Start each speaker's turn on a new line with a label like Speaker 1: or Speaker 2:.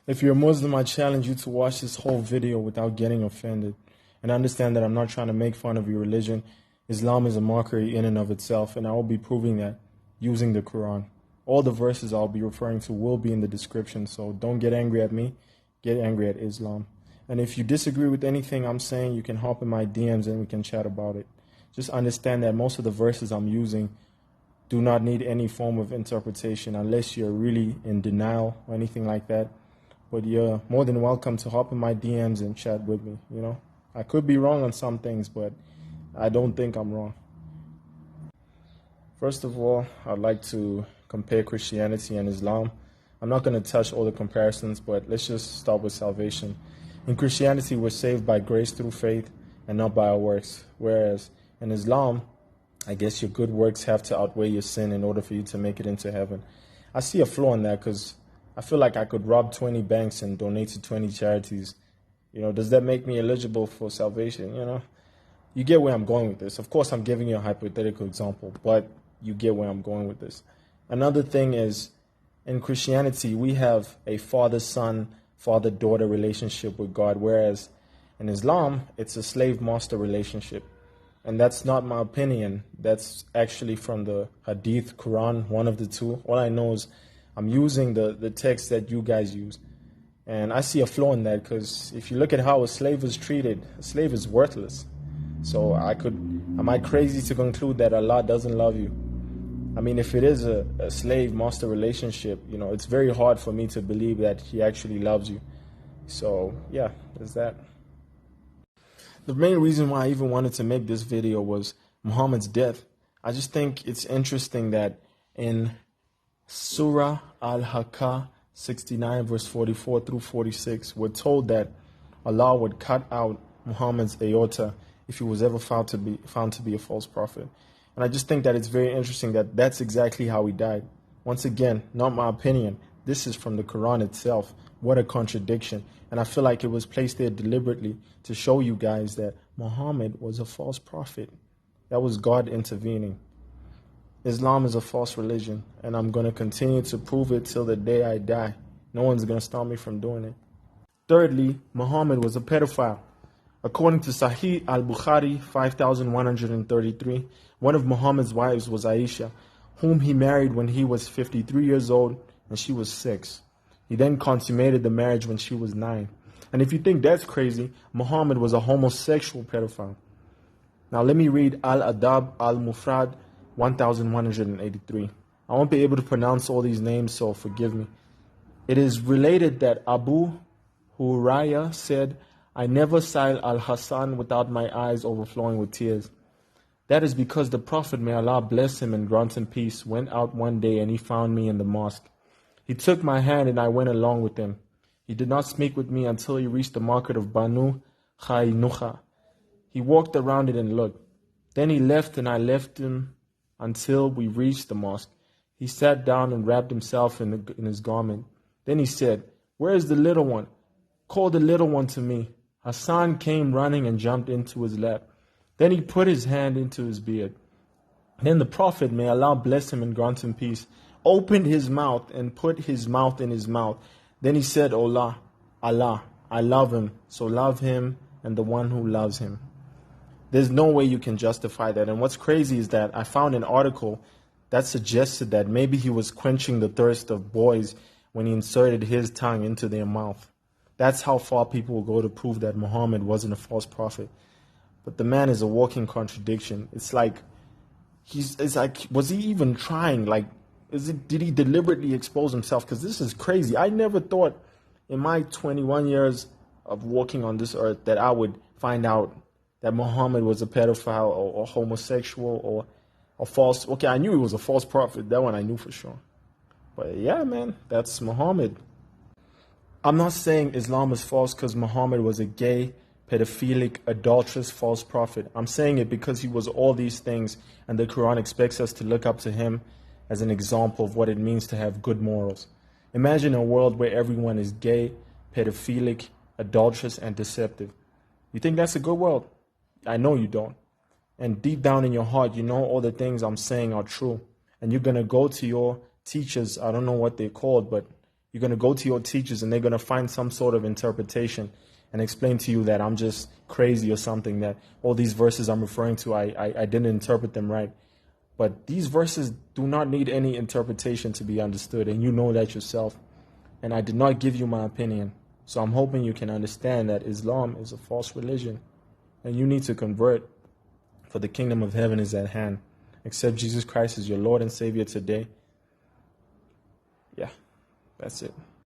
Speaker 1: If you're a Muslim, I challenge you to watch this whole video without getting offended. And understand that I'm not trying to make fun of your religion. Islam is a mockery in and of itself, and I will be proving that using the Quran. All the verses I'll be referring to will be in the description, so don't get angry at me, get angry at Islam. And if you disagree with anything I'm saying, you can hop in my DMs and we can chat about it. Just understand that most of the verses I'm using do not need any form of interpretation unless you're really in denial or anything like that. But you're more than welcome to hop in my DMs and chat with me, you know. I could be wrong on some things, but I don't think I'm wrong. First of all, I'd like to compare Christianity and Islam. I'm not going to touch all the comparisons, but let's just start with salvation. In Christianity, we're saved by grace through faith and not by our works. Whereas in Islam, I guess your good works have to outweigh your sin in order for you to make it into heaven. I see a flaw in that because I feel like I could rob 20 banks and donate to 20 charities. You know, does that make me eligible for salvation? You know, you get where I'm going with this. Of course, I'm giving you a hypothetical example, but you get where I'm going with this. Another thing is, in Christianity, we have a father-son, father-daughter relationship with God, whereas in Islam, it's a slave-master relationship. And that's not my opinion. That's actually from the Hadith, Quran, one of the two. All I know is I'm using the text that you guys use. And I see a flaw in that because if you look at how a slave is treated, a slave is worthless. So am I crazy to conclude that Allah doesn't love you? I mean, if it is a slave-master relationship, you know, it's very hard for me to believe that He actually loves you. So, yeah, there's that. The main reason why I even wanted to make this video was Muhammad's death. I just think it's interesting that in Surah Al-Haqqah 69 verse 44 through 46, we're told that Allah would cut out Muhammad's aorta if he was ever found to be a false prophet. And I just think that it's very interesting that that's exactly how he died. Once again, not my opinion. This is from the Quran itself. What a contradiction. And I feel like it was placed there deliberately to show you guys that Muhammad was a false prophet. That was God intervening. Islam is a false religion, and I'm going to continue to prove it till the day I die. No one's going to stop me from doing it. Thirdly, Muhammad was a pedophile. According to Sahih al-Bukhari 5133, one of Muhammad's wives was Aisha, whom he married when he was 53 years old and she was 6. He then consummated the marriage when she was 9. And if you think that's crazy, Muhammad was a homosexual pedophile. Now let me read Al-Adab al-Mufrad 1183. I won't be able to pronounce all these names, so forgive me. It is related that Abu Hurairah said, I never saw Al-Hassan without my eyes overflowing with tears. That is because the Prophet, may Allah bless him and grant him peace, went out one day and he found me in the mosque. He took my hand and I went along with him. He did not speak with me until he reached the market of Banu Khainuqa. He walked around it and looked. Then he left and I left him until we reached the mosque. He sat down and wrapped himself in his garment. Then he said, Where is the little one? Call the little one to me. Hassan came running and jumped into his lap. Then he put his hand into his beard. Then the Prophet, may Allah bless him and grant him peace, opened his mouth and put his mouth in his mouth. Then he said, Allah, I love him, so love him and the one who loves him. There's no way you can justify that. And what's crazy is that I found an article that suggested that maybe he was quenching the thirst of boys when he inserted his tongue into their mouth. That's how far people will go to prove that Muhammad wasn't a false prophet. But the man is a walking contradiction. It's like, was he even trying? Like, did he deliberately expose himself? Because this is crazy. I never thought in my 21 years of walking on this earth that I would find out that Muhammad was a pedophile or homosexual or a false. Okay, I knew he was a false prophet. That one I knew for sure. But yeah, man, that's Muhammad. I'm not saying Islam is false because Muhammad was a gay, pedophilic, adulterous, false prophet. I'm saying it because he was all these things, and the Quran expects us to look up to him as an example of what it means to have good morals. Imagine a world where everyone is gay, pedophilic, adulterous, and deceptive. You think that's a good world? I know you don't. And deep down in your heart, you know all the things I'm saying are true. And you're going to go to your teachers, I don't know what they're called, but You're going to go to your teachers and they're going to find some sort of interpretation and explain to you that I'm just crazy or something, that all these verses I'm referring to, I didn't interpret them right. But these verses do not need any interpretation to be understood, and you know that yourself. And I did not give you my opinion. So I'm hoping you can understand that Islam is a false religion, and you need to convert, for the kingdom of heaven is at hand. Accept Jesus Christ as your Lord and Savior today. Yeah, that's it.